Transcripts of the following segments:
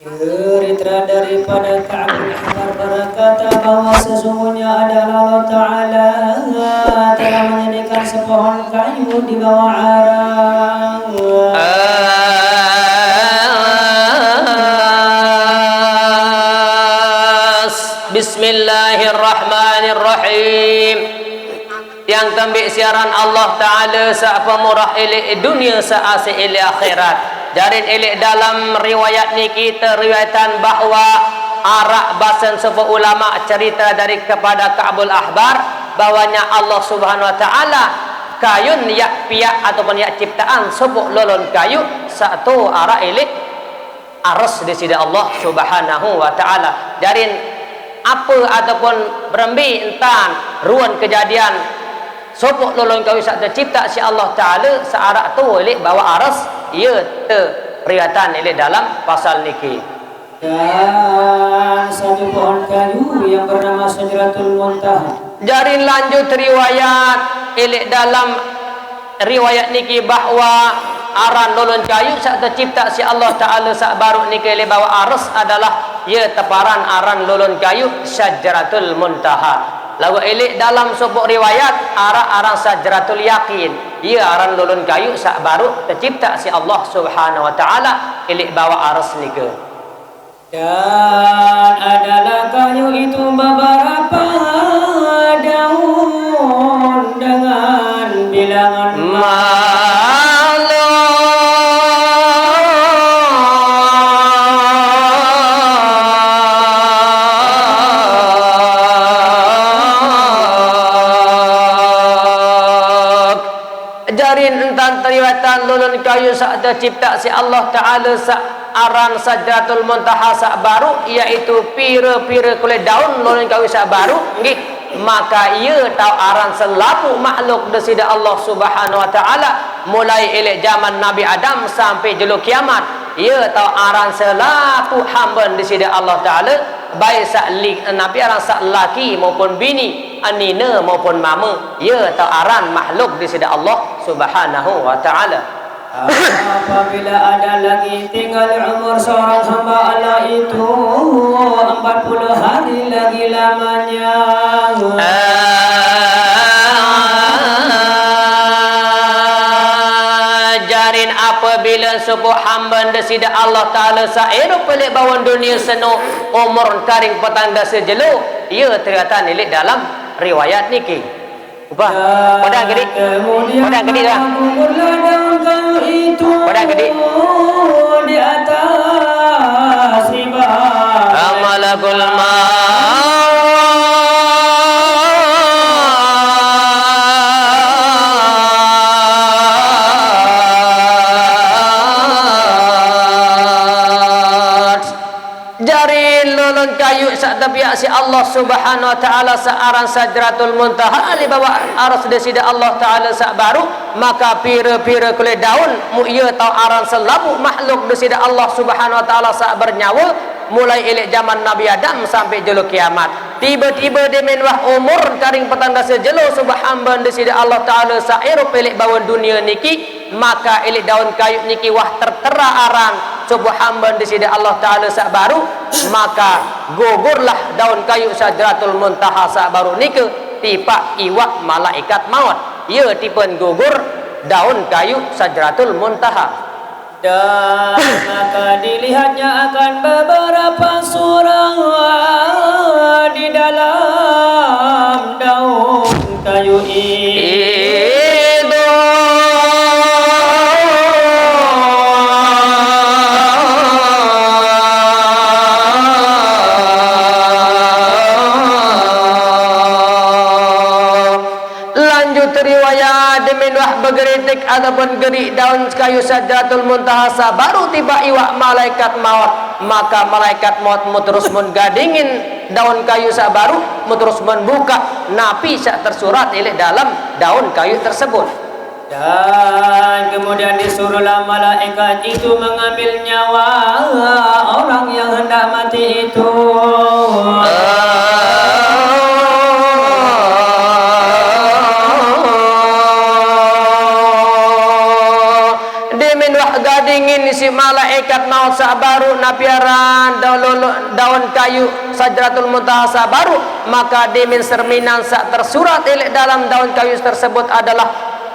Cerita daripada Ka'ab bin Ahbar berkata bahwa sesungguhnya adalah Allah Ta'ala telah menjadikan sepohon kayu di bawah arang. Bismillahirrahmanirrahim. Yang tambik siaran Allah Ta'ala sa'apa murah ilik dunia sa'asi ilik akhirat. Jarin ilik dalam riwayat ni kita riwayatan bahawa arak basan sebuah ulama cerita dari kepada Ka'bul Ahbar bahawanya Allah Subhanahu Wa Ta'ala kayun yak piak ataupun yak ciptaan sebuah lolon kayu satu arak ilik aras di sisi Allah Subhanahu Wa Ta'ala. Jarin apa ataupun berembi entan ruan kejadian sopok lolong kayu sak tercipta si Allah Ta'ala searak tu ilik bawa aras ia teriatan ilik dalam pasal niki. Dan satu pohon kayu yang bernama Syajaratul Muntaha. Jarin lanjut riwayat ilik dalam riwayat niki bahawa aran lolong kayu sak tercipta si Allah Ta'ala sak baru niki ilik bawa aras adalah ia teparan aran lolong kayu Syajaratul Muntaha. Lagu ilik dalam sebuah riwayat arang Sajratul Yakin. Ia aran lulun kayu sak baru tercipta si Allah Subhanahu Wa Ta'ala ilik bawa aras nika. Dan adalah kayu itu beberapa daun dengan bilangan teriwatan lulun kayu sak tercipta si Allah Ta'ala sak aran Sajratul Muntaha sak baru iaitu pira-pira kulit daun lulun kayu sak baru nggih maka ia tau aran selaku makhluk desida Allah Subhanahu Wa Ta'ala mulai ilik zaman Nabi Adam sampai jeluk kiamat ia tau aran selaku hamba desida Allah Ta'ala baik sak Nabi aran sak laki maupun bini anina maupun mama ia tau aran makhluk desida Allah Subhanahu Wa Ta'ala. Apabila ada lagi tinggal umur seorang hamba Allah itu 40 hari lagi lamanya. Jarin apabila sebuah hamba desida Allah Ta'ala sairu pelik bawan dunia seno umur karing petang dasa jelu ia ternyata nilik dalam riwayat niki. Ubah, padang gede, padang gede dah. Padang gede. Di atas riba. Amalakul lolong kayu sak tabiak si Allah Subhanahu Wa Ta'ala searan Sajratul Muntaha ali bawa aras desida Allah Ta'ala sak baru maka pira-pira kulit daun mu ia tau aran selabu makhluk desida Allah Subhanahu Wa Ta'ala sak bernyawa mulai ilik zaman Nabi Adam sampai jeluk kiamat tiba-tiba dia menwah umur karing petanda sejelo subah hamba desida Allah Ta'ala sak irup ilik bawan dunia niki maka ilik daun kayu niki wah tertera aran sebuah hamba desida Allah Ta'ala sak baru maka gugurlah daun kayu Sajratul Muntaha sak baru niki tipa iwak malaikat maut ia tipen gugur daun kayu Sajratul Muntaha. Dan maka dilihatnya akan beberapa surah di dalam daun kayu itu. Begeritik ataupun gerik daun kayu Sajratul Muntaha baru tiba iwak malaikat maut maka malaikat maut terus menggadingin daun kayu baru terus membuka napi sak tersurat ilik dalam daun kayu tersebut dan kemudian disuruhlah malaikat itu mengambil nyawa orang yang hendak mati itu. gadingin si malaikat maut sabaru napiaran daun kayu Sadratul Muntaha sabaru, maka dimin serminan sak tersurat elek dalam daun kayu tersebut adalah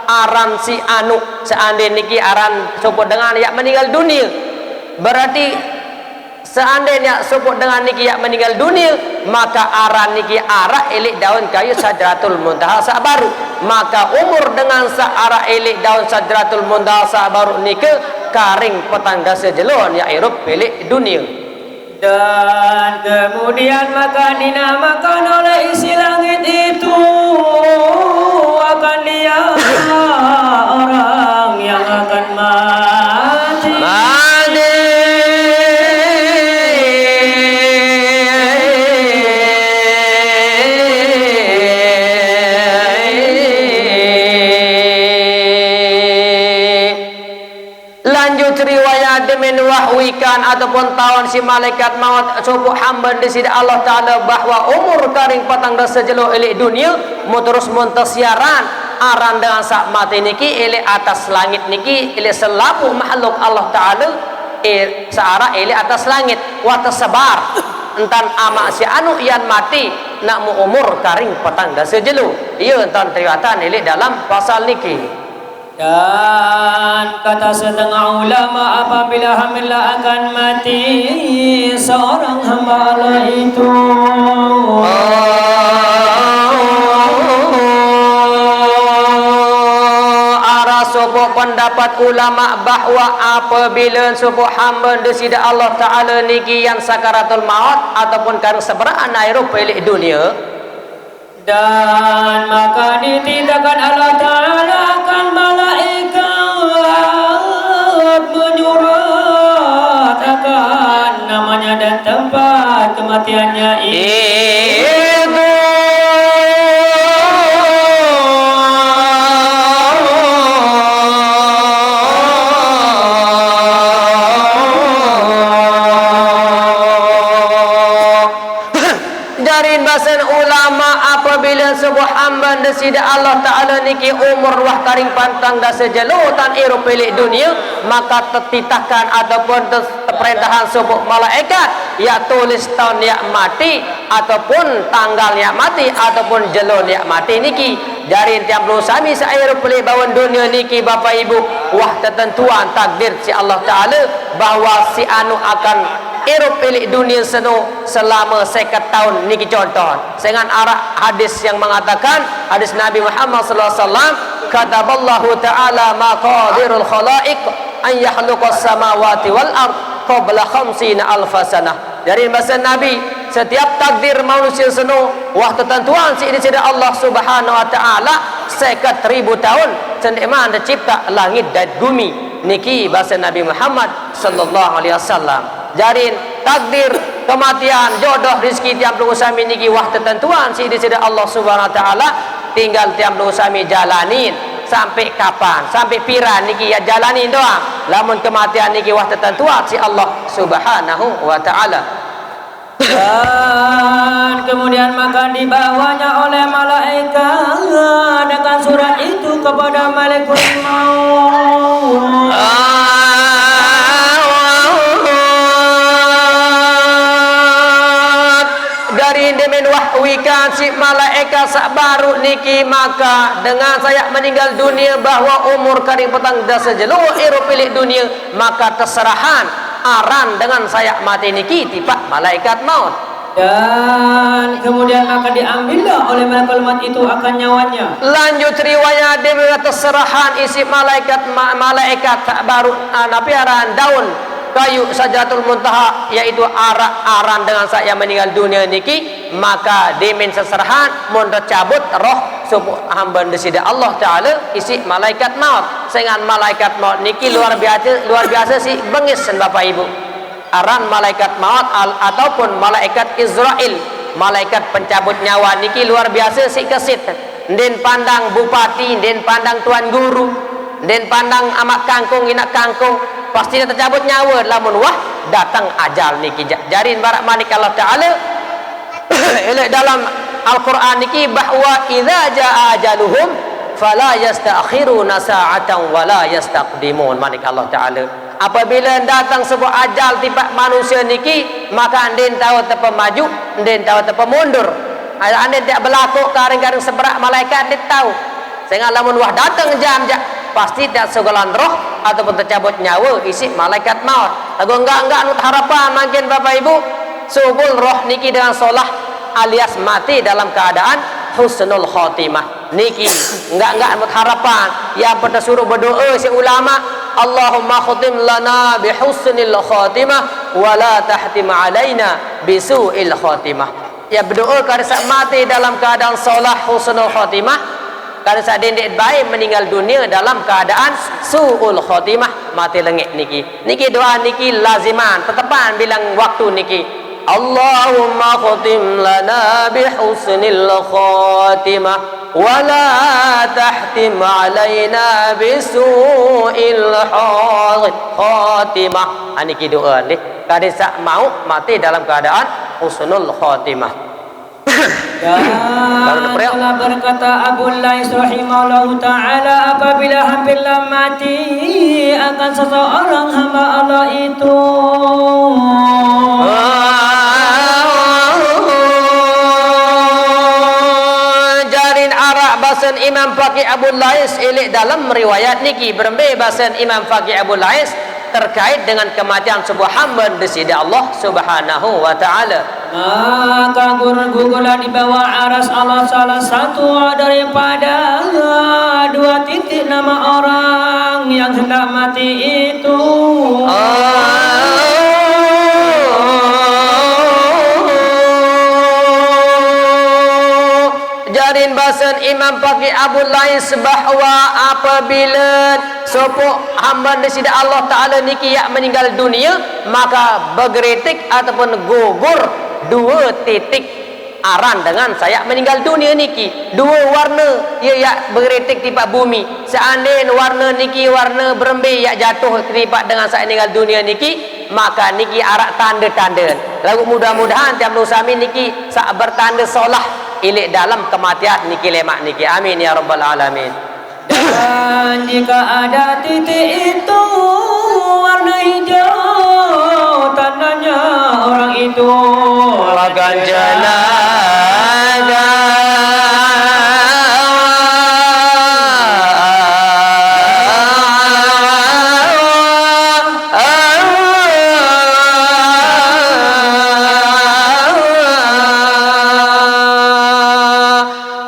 aran si anu seandainya niki aran sebut dengan yang meninggal dunia. Berarti seandainya sebut dengan niki yang meninggal dunia, maka aran niki arah elek daun kayu Sadratul Muntaha sabaru, maka umur dengan searah elek daun Sadratul Muntaha sabaru niki karing petang dasa jelon ya irup elek dunia. Dan kemudian maka dinamakan oleh isi langit itu akan lihat orang yang akan mati. Lanjut riwayat demen wahwikan ataupun tahun si malaikat maut subuh hamba di sini Allah Ta'ala bahwa umur karing patang dasa jelo elek dunia mu terus muntasiaran aran dengan sak mati niki elek atas langit niki elek selapu makhluk Allah Ta'ala searah elek atas langit wa tersebar entan ama si anu yang mati nak mu umur karing patang dasa jelo iya entan riwayatan elek dalam pasal niki. Dan kata setengah ulama apabila hamba akan mati seorang hamba Allah itu arah sebuah pendapat ulama bahwa apabila sebuah hamba desida Allah Ta'ala niki yang sakaratul maut ataupun karena seberaan airup pelik dunia, dan maka ditindakan Allah Ta'ala akan malaikat menyuratkan namanya dan tempat kematiannya itu. Dari bahasan ulama apabila sebuah hamba desida Allah Ta'ala niki umur wah karing pantang dasa jelutan iru pelik dunia, maka tetitakan ataupun perintahan sebuah malaikat ya tulis tahun ya mati ataupun tanggal ya mati ataupun jelun ya mati niki. Dari tiap sami sairu pelik bawan dunia niki Bapak Ibu wah ketentuan takdir si Allah Ta'ala bahwa si anu akan irup pelik dunia seno selama 50 tahun niki contoh dengan arah hadis yang mengatakan hadis Nabi Muhammad sallallahu alaihi wasallam kataballahu ta'ala maqadirul khalaiq an yakhluqas samawati wal ard qabla 50 alf sanah. Dari bahasa Nabi setiap takdir manusia seno wah ketentuan si ini Allah Subhanahu wa taala 50.000 tahun sendema anda cipta langit dan bumi niki bahasa Nabi Muhammad sallallahu alaihi wasallam. Jarin takdir kematian jodoh rezeki tiap usami niki wah ketentuan si disida Allah Subhanahu wa taala tinggal tiap usami jalanin sampai kapan sampai pira niki ya jalanin doang lamun kematian niki wah ketentuan si Allah Subhanahu wa taala. Dan kemudian maka dibawanya oleh malaikat dengan surat itu kepada malaikat maut. Dari demen wahwikan si malaikat sabaru niki maka dengan saya meninggal dunia bahwa umur karing petang dasa jelu iru pilih dunia maka terserahan aran dengan saya mati niki tiba malaikat maut. Dan kemudian maka diambillah oleh malaikat maut itu akan nyawanya. Lanjut riwayat demen terserahan isi malaikat sabaru napiaran daun kayu Sadratul Muntaha yaitu aran dengan saya meninggal dunia niki maka demen seserahan mun cabut roh subuh hamba desida Allah Ta'ala isi malaikat maut dengan malaikat maut niki luar biasa si bengis Bapak Ibu aran malaikat maut ataupun malaikat Israel malaikat pencabut nyawa niki luar biasa si kesit den pandang bupati den pandang tuan guru den pandang amak kangkung inak kangkung pasti dia tercabut nyawa lamun wah datang ajal niki jarin barak manik Allah Ta'ala dalam Al-Quran niki bahwa idza jaa ajaluhum fala yastakhiruna sa'atan wala yastaqdimun manik Allah Ta'ala Apabila datang sebuah ajal tiba manusia niki, maka andin tahu tepa maju, andin tahu tepa mundur. Andin tak berlaku kadang-kadang seberat malaikat dia tahu. Sehingga lamun wah datang jam pasti tak segolan roh ataupun tercabut nyawa isi malaikat maut. Lagu enggak nut harapan makin Bapak Ibu subul roh niki dengan solah alias mati dalam keadaan husnul khotimah. Niki enggak nut harapan yang pada suruh berdoa si ulama, Allahumma khutim lana bi husnil khotimah wa la tahtim alaina bi su'il khotimah. Ya berdoa kalau mati dalam keadaan solah husnul khotimah, kalau saat dia baik meninggal dunia dalam keadaan su'ul khotimah, mati lengit niki. Niki doa niki laziman, tetepan bilang waktu niki. Allahumma khutim lana bi husnil khotimah wa la tahtim alaina bi su'il khotimah. Niki doa ni. Kalau saat mau mati dalam keadaan husnul khotimah. Dan telah berkata Abu Lais rahimahullahu ta'ala, apabila hampirlah mati akan seseorang hamba Allah itu, jarin arak bahasan Imam Faqih Abu Lais ilik dalam riwayat niki berembe bahasan Imam Faqih Abu Lais terkait dengan kematian sebuah hamba di sisi Allah Subhanahu wa taala. Maka gugulah di bawah aras Allah salah satu daripada dua titik nama orang yang hendak mati itu. Jarin bahasan Imam Faqih Abu Lais bahwa apabila sopok hamba di sisi Allah Ta'ala niki yang meninggal dunia, maka bergeritik ataupun gugur dua titik aran dengan saya meninggal dunia niki. Dua warna ia bergeritik tiba bumi. Seandainya warna niki warna berembe yang jatuh tiba dengan saya meninggal dunia niki, maka niki arak tanda-tanda. Lagu mudah-mudahan tiap nusami niki sak bertanda solah ilik dalam kematian niki lemak niki. Amin ya rabbal alamin. Dan jika ada titik itu warna hijau, tandanya orang itu akan janaga.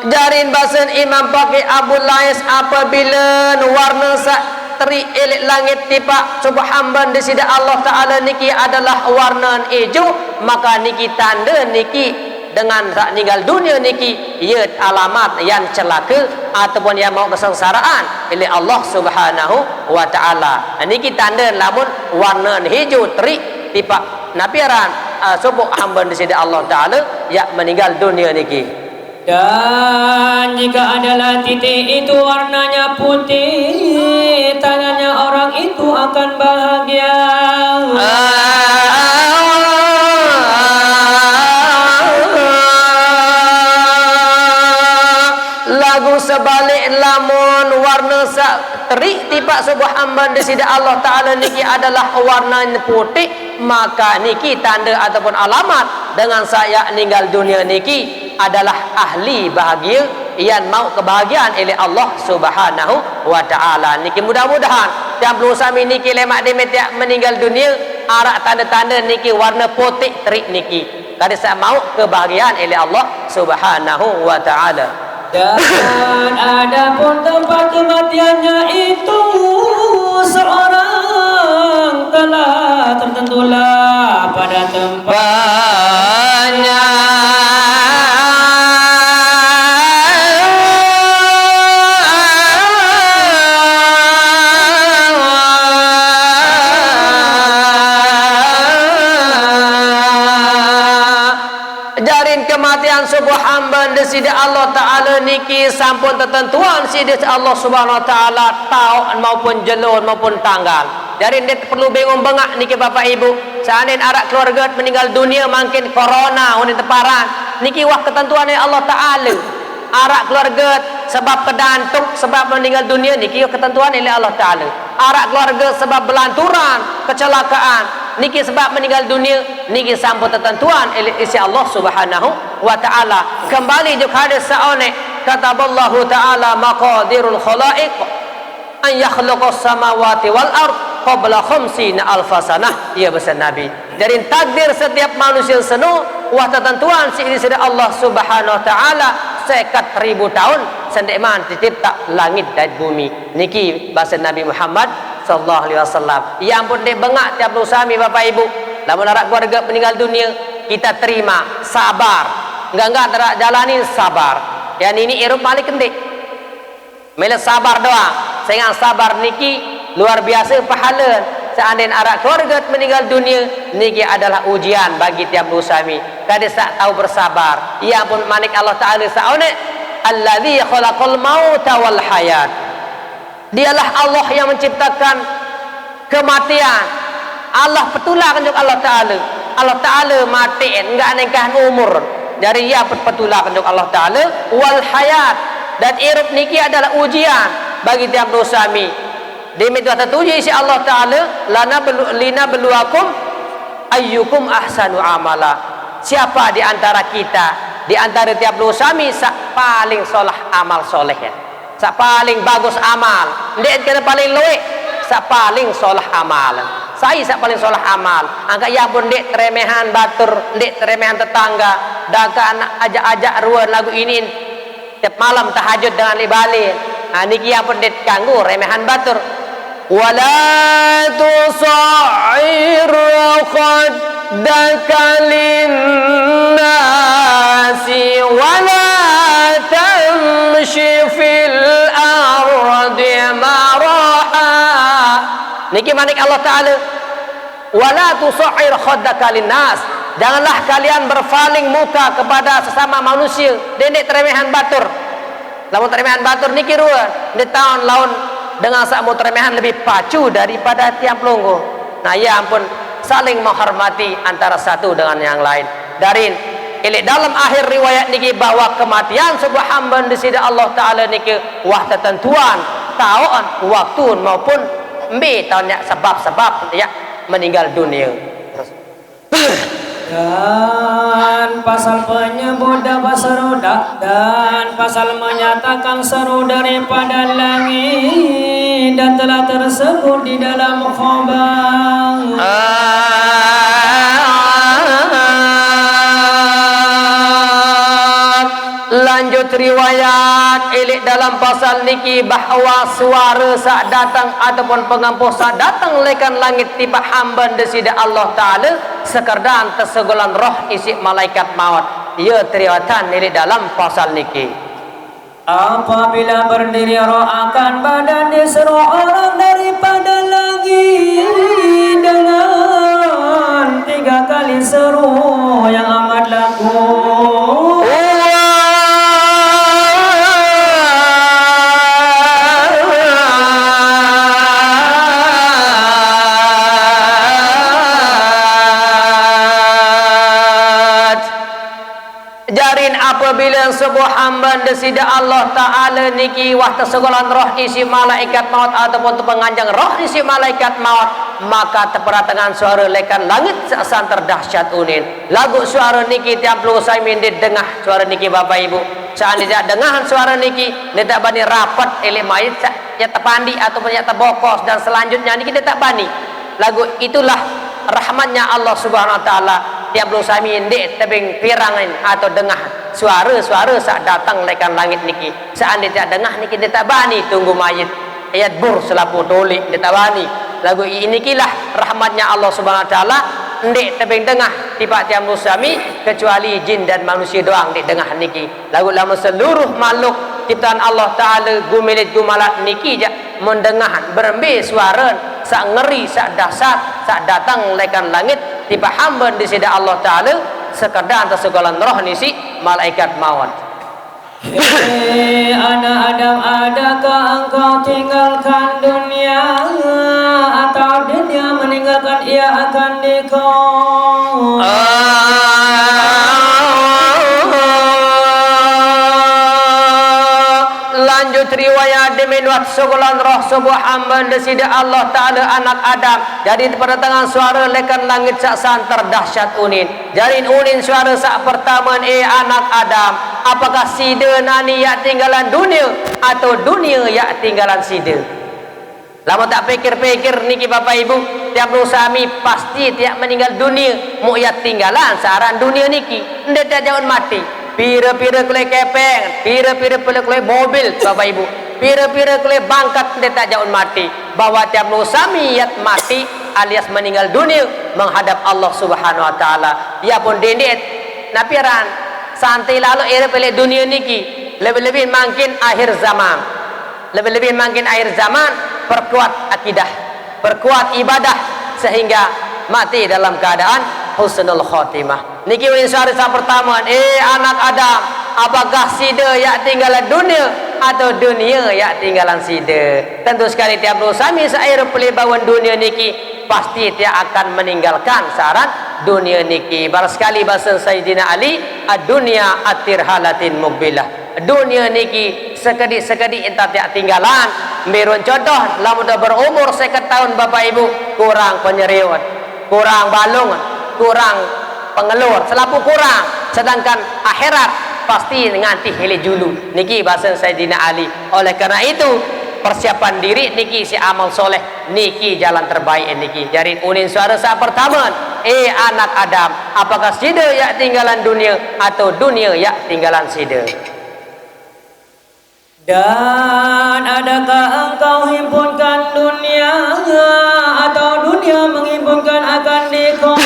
Jarin bahasan Imam Faqih Abu Lais apabila warna teri elik langit tiba sebuah hamba di sisi Allah Ta'ala niki adalah warna hijau, maka niki tanda niki dengan tak meninggal dunia niki ia alamat yang celaka ataupun yang mau kesengsaraan oleh Allah Subhanahu wa Ta'ala. Niki tanda lamun warna hijau teri tiba napiaran sebuah hamba di sisi Allah Ta'ala yang meninggal dunia niki. Dan jika adalah titik itu warnanya putih, tandanya orang itu akan bahagia. Lagu sebalik lamun warna terik tiba sebuah hamba di sisi Allah Ta'ala niki adalah warna putih, maka niki tanda ataupun alamat dengan saya meninggal dunia niki adalah ahli bahagia yang mau kebahagiaan oleh Allah Subhanahu wa Ta'ala. Niki mudah-mudahan yang belum sami niki lemak demet meninggal dunia arak tanda-tanda niki warna putih terik niki kada saya mau kebahagiaan oleh Allah Subhanahu wa Ta'ala. Dan ada pun tempat kematiannya itu seorang telah tertentulah pada tempatnya. Kematian sebuah hamba di sisi Allah Ta'ala niki sampun tertentuan sisi Allah Subhanahu Wa Ta'ala tahun maupun jelur maupun tanggal. Jadi dia perlu bingung bengak niki Bapak Ibu. Seandainya arak keluarga meninggal dunia makin corona unin teparan niki wah ketentuan Allah Ta'ala. Arak keluarga sebab kedantuk sebab meninggal dunia niki ketentuan oleh Allah Ta'ala. arak keluarga sebab belanturan, kecelakaan, niki sebab meninggal dunia, niki sampai ketentuan isi Allah Subhanahu wa taala. Kembali juga hadis saone kata Allah taala maqadirul khalaiq an yakhluqas samawati wal ard qabla khamsina alfasanah. Ya pesan Nabi. Dari takdir setiap manusia senu wah ketentuan si Allah Subhanahu wa taala 50.000 tahun sendeman dicipta langit dan bumi. Niki bahasa Nabi Muhammad sallallahu alaihi wasallam. Ya ampun dek bengak tiap sami Bapak Ibu. Lamun arak keluarga meninggal dunia, kita terima, sabar. Enggak terak jalani sabar. Yang ini irup malik kendik. Mele sabar doa. Sehingga sabar niki luar biasa pahala. Seandainya arak keluarga meninggal dunia, niki adalah ujian bagi tiap sami. Kades tak tahu bersabar. Ya ampun manik Allah Taala saone alladzi khalaqal mauta wal hayat. Dialah Allah yang menciptakan kematian. Allah petulakan juga Allah Taala. Allah Taala mati enggak nengkahan umur. Dari ya petulakan juga Allah Taala wal hayat. Dan irup niki adalah ujian bagi tiap sami. Demi Tuhan tertuju isi Allah Ta'ala lina beluakum ayyukum ahsanu amala. Siapa di antara kita, di antara tiap sami paling solah amal soleh ya, paling bagus amal, ndek kena paling luwih, paling solah amal. Saya paling solah amal. Angka ya pun ndek teremehan batur, ndek teremehan tetangga, daka anak ajak-ajak ruan lagu ini tiap malam tahajud dengan libalin. Nah niki ya pun ndek kanggu remehan batur. ولا تصعر خدك للناس ولا تمشي في الأرض مرحا. Niki manik Allah Ta'ala wala tusa'ir khaddaka linnas. Janganlah kalian berpaling muka kepada sesama manusia. Dendek teremehan batur. Lamun teremehan batur niki ruan di tahun laun dengan sakmu teremehan lebih pacu daripada tiap lunggu. Nah ya ampun, saling menghormati antara satu dengan yang lain. Dari ini dalam akhir riwayat niki bahwa kematian sebuah hamba di sisi Allah Taala niki wah ketentuan tahun waktu maupun tahunnya sebab-sebab ya meninggal dunia. Dan pasal penyebut dapat serudak dan pasal menyatakan seru daripada langit dan telah tersebut di dalam khabar. Lanjut riwayat ilik dalam pasal niki bahwa suara sak datang ataupun pengampuh sak datang lekan langit tiba hamba desida Allah Ta'ala sekerdan tersegulan roh isi malaikat maut. Ya riwayatan ilik dalam pasal niki. Apabila berdiri roh akan badan diseru orang daripada langit dengan 3 kali seru yang amat laku. Apabila sebuah hamba desida Allah Ta'ala niki wah tersegolan roh isi malaikat maut ataupun penganjang roh isi malaikat maut, maka terperatangan suara lekan langit seasan terdahsyat unin. Lagu suara niki tiap lu saya mindir dengah suara niki Bapak Ibu. Seandainya dengahan suara niki dia tak bani rapat elek mayit ya terpandi ataupun ya terbokos dan selanjutnya niki dia tak bani. Lagu itulah rahmatnya Allah Subhanahu Wa Ta'ala. Tiap lu sami ndek tebing pirangin atau dengah suara-suara sak datang lekan langit niki. Seandainya tak dengah niki dia tak bani tunggu mayit ayat bur selapu tolik dia tak bani. Lagu ini kilah rahmatnya Allah Subhanahu Wa Ta'ala. Ndek tebing dengah tiba tiap lu sami kecuali jin dan manusia doang ndek dengah niki. Lagu lama seluruh makhluk ciptaan Allah Ta'ala gumilit gumalat niki je mendengahan berembe suara sak ngeri sak dahsyat sak datang lekan langit tiba hamba di sisi Allah Ta'ala sekedar atas segala roh nisi malaikat maut. Hei anak Adam, adakah engkau tinggalkan dunia atau dunia meninggalkan ia akan dikau? Lanjut riwayat deminuat segulan roh sebuah hamba desida Allah Ta'ala anak Adam. Jadi pada tangan suara lekan langit sak santer dahsyat unin. Jarin unin suara sak pertama anak Adam. Apakah sida nani yak tinggalan dunia atau dunia yak tinggalan sida? Lama tak pikir-pikir niki Bapak Ibu, tiap sami pasti tiap meninggal dunia, mu yak tinggalan saran dunia niki. Ndak tak jauh mati. Pira-pira kule kepeng, pira-pira kule mobil Bapak Ibu. Pira-pira kule bangkat ndak tak jauh mati. Bahwa tiap sami yak mati alias meninggal dunia menghadap Allah Subhanahu wa taala. Dia pun dendet napiran santai lalu era pelek dunia niki lebih-lebih makin akhir zaman. Lebih-lebih makin akhir zaman, perkuat akidah, perkuat ibadah sehingga mati dalam keadaan husnul khotimah. Niki suara pertama, anak Adam, apakah sida yak tinggalan dunia atau dunia yak tinggalan sida? Tentu sekali tiap sami sair pelibawan dunia niki pasti dia akan meninggalkan saran dunia niki. Baru sekali bahasa Sayyidina Ali, ad-dunya atirhalatin mukbilah. Dunia niki sekedik-sekedik entah tiak tinggalan. Merun contoh, lamun dah berumur 50 tahun Bapak Ibu, kurang penyeriut, kurang balung, kurang pengelur, selapu kurang. Sedangkan akhirat pasti nganti hili julu. Niki bahasa Sayyidina Ali. Oleh karena itu persiapan diri niki si amal soleh, niki jalan terbaik niki. Jadi unin suara saat pertama, anak Adam, apakah sida yak tinggalan dunia atau dunia yak tinggalan sida? Dan adakah engkau himpunkan dunia atau dunia menghimpunkan akan dikau?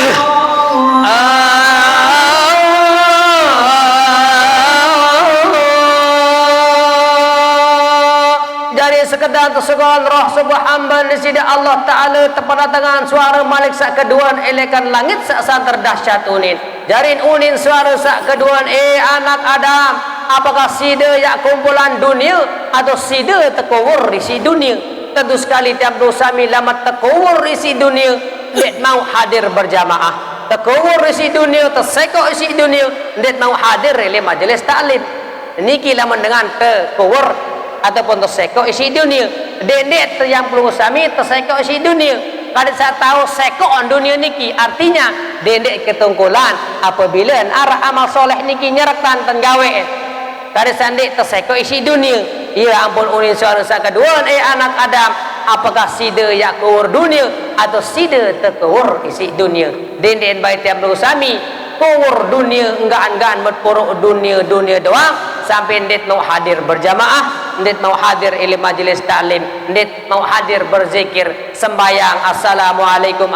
Dari sekedar terseguan roh sebuah hamba di sini Allah Ta'ala tepat tangan suara malik sak keduan elekan langit sak santer dahsyat unin. Jarin unin suara sak keduan anak Adam, apakah sida yak kumpulan dunia atau sida tekowur isi dunia? Tentu sekali tiap dosa milamat tekowur isi dunia, dek mau hadir berjamaah. Tekowur isi dunia, tersekok isi dunia, dek mau hadir oleh majelis taklim. Niki lamun dengan tekowur ataupun tersekok isi dunia. Dek yang perlu sami tersekok isi dunia. Kalau saya tahu sekok dunia niki artinya dendek ketungkulan apabila arah amal soleh niki nyeretan tenggawe. Kada sandik tersekok isi dunia. Ya ampun unin suara kedua anak Adam, apakah sida yak kewur dunia atau sida tekewur isi dunia? Dendek baik tiap sami kewur dunia enggan-enggan berpuruk dunia doang sampai ndet mau hadir berjamaah, ndet mau hadir ilmu majelis taklim, ndet mau hadir berzikir sembayang assalamualaikum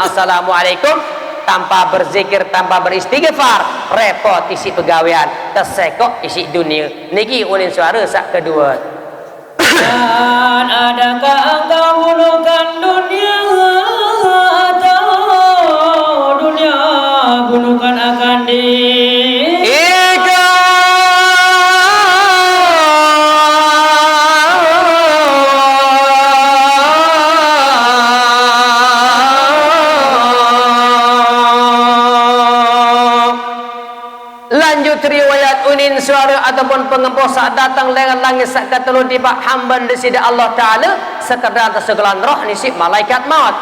tanpa berzikir, tanpa beristighfar, repot isi pegawaian, tersekok isi dunia. Niki unin suara sak kedua. Dan adakah engkau bunuhkan dunia atau dunia bunuhkan akan riwayat unin suara ataupun pengempoh saat datang dengan langit saat ketelu di bak hamba desida Allah Ta'ala sekedar tersegelan roh nisip malaikat maut.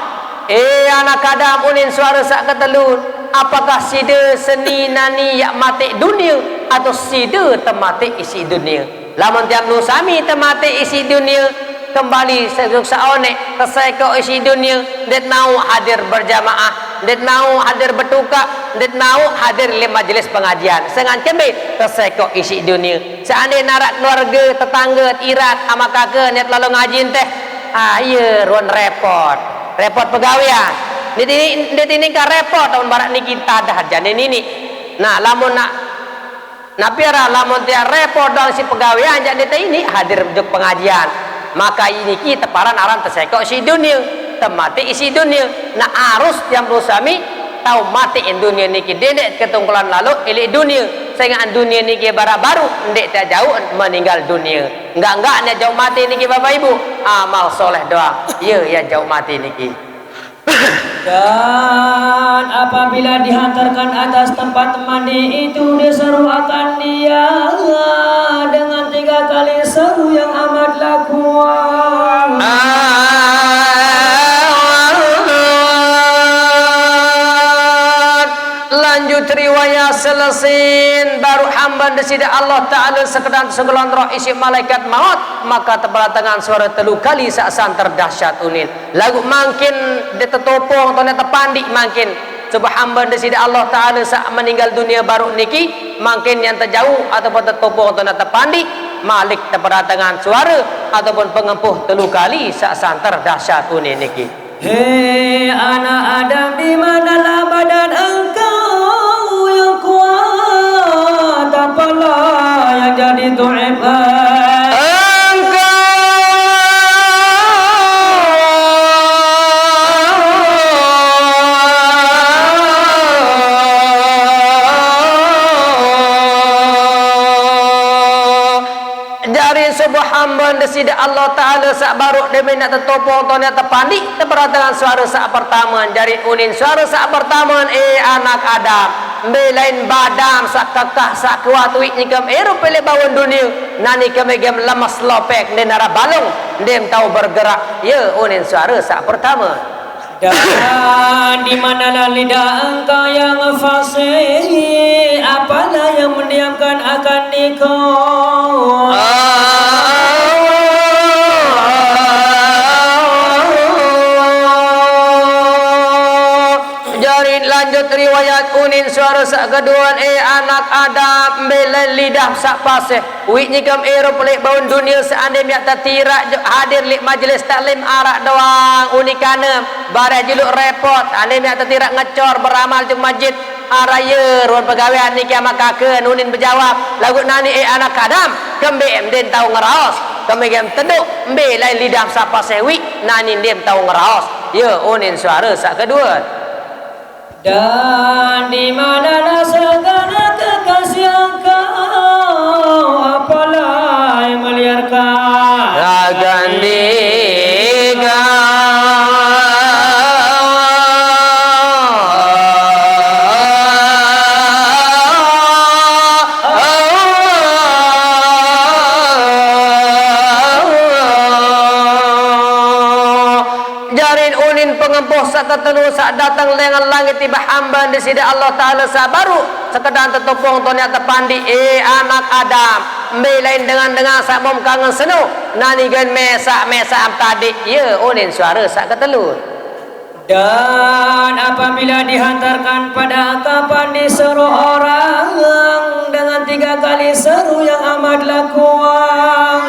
Anak Adam unin suara saat ketelu, apakah sida seni nani yak mati dunia atau sida temati isi dunia? Lamun tiap nusami temati isi dunia kembali seonek terseko isi dunia, ndet mau hadir berjamaah, ndet mau hadir bertukar, ndet mau hadir di majelis pengajian. Sengan kembe terseko isi dunia. Seandainya narak keluarga, tetangga, irat, ama kakak net lalu ngajin teh, iya ruan repot pegawaian. Ndet ini kan repot tahun barat niki tadah janin ini. Nah lamun napiara lamun tiar repot dong si pegawaian jadi ini hadir juk pengajian. Maka ini kita paran aran tersekok isi dunia, temati isi dunia. Nah arus yang bersami tahu mati dunia niki dedek ketungkulan lalu ilik dunia. Sehingga dunia niki baru ndek tak jauh meninggal dunia. Enggak nih jauh mati niki Bapak Ibu. Amal soleh doang. Ya jauh mati niki. Dan apabila dihantarkan atas tempat mandi itu diseru akan dia dengan 3 kali seru yang amatlah kuat. riwayat selesai baru hamba desida Allah Ta'ala sekedar segelan roh isi malaikat maut, maka terbatangan suara telu kali saat terdahsyat unin lagu makin ditetopong atau terpandik makin coba hamba desida Allah Ta'ala saat meninggal dunia baru niki makin yang terjauh ataupun tertopong atau terpandik malik terbatangan suara ataupun pengempuh telu kali saat terdahsyat unin niki. Hei anak Adam, di manalah badan engkau yang kuat, apalah yang jadi tu'ibah sebuah hamba desida Allah Ta'ala saat baru demi nak tertopong atau nak terpandik terperhatikan suara saat pertama jari unin suara saat pertama anak Adam belain badam saat kekah saat kuat wik nikam rupele bawon dunia nani kemegam lemas lopek dan arah balong dem tahu bergerak ya unin suara saat pertama. dan di manalah lidah engkau yang fasih, apalah yang mendiamkan akan nikah lanjut riwayat unin suara sak keduan anak Adam bela lidah sak pasih wik nyikam pelik baun dunia seandainya yak tertirak hadir lik majlis taklim arak doang unikana barang juluk repot andainya yak tertirak ngecor beramal jeng masjid araya ruang pegawaian ni kiamat kaken unin berjawab lagu nani anak Adam kembe den tahu ngeraos kembe gem teduk mbe lain lidah sak pasih wik nani dem tahu ngeraos ya unin suara sak kedua. Dan di mana segala kekasih engkau, apalah yang meliarkan akan pengempuh satatelu saat datang dengan langit tiba hamba desida Allah Ta'ala sabaru sekedar tertopong tonya terpandi anak Adam lain dengan sabom kangen senu nani gen mesa am tadi ya unin suara sak ketelu. Dan apabila dihantarkan pada kapan diseru orang dengan 3 kali seru yang amatlah kuat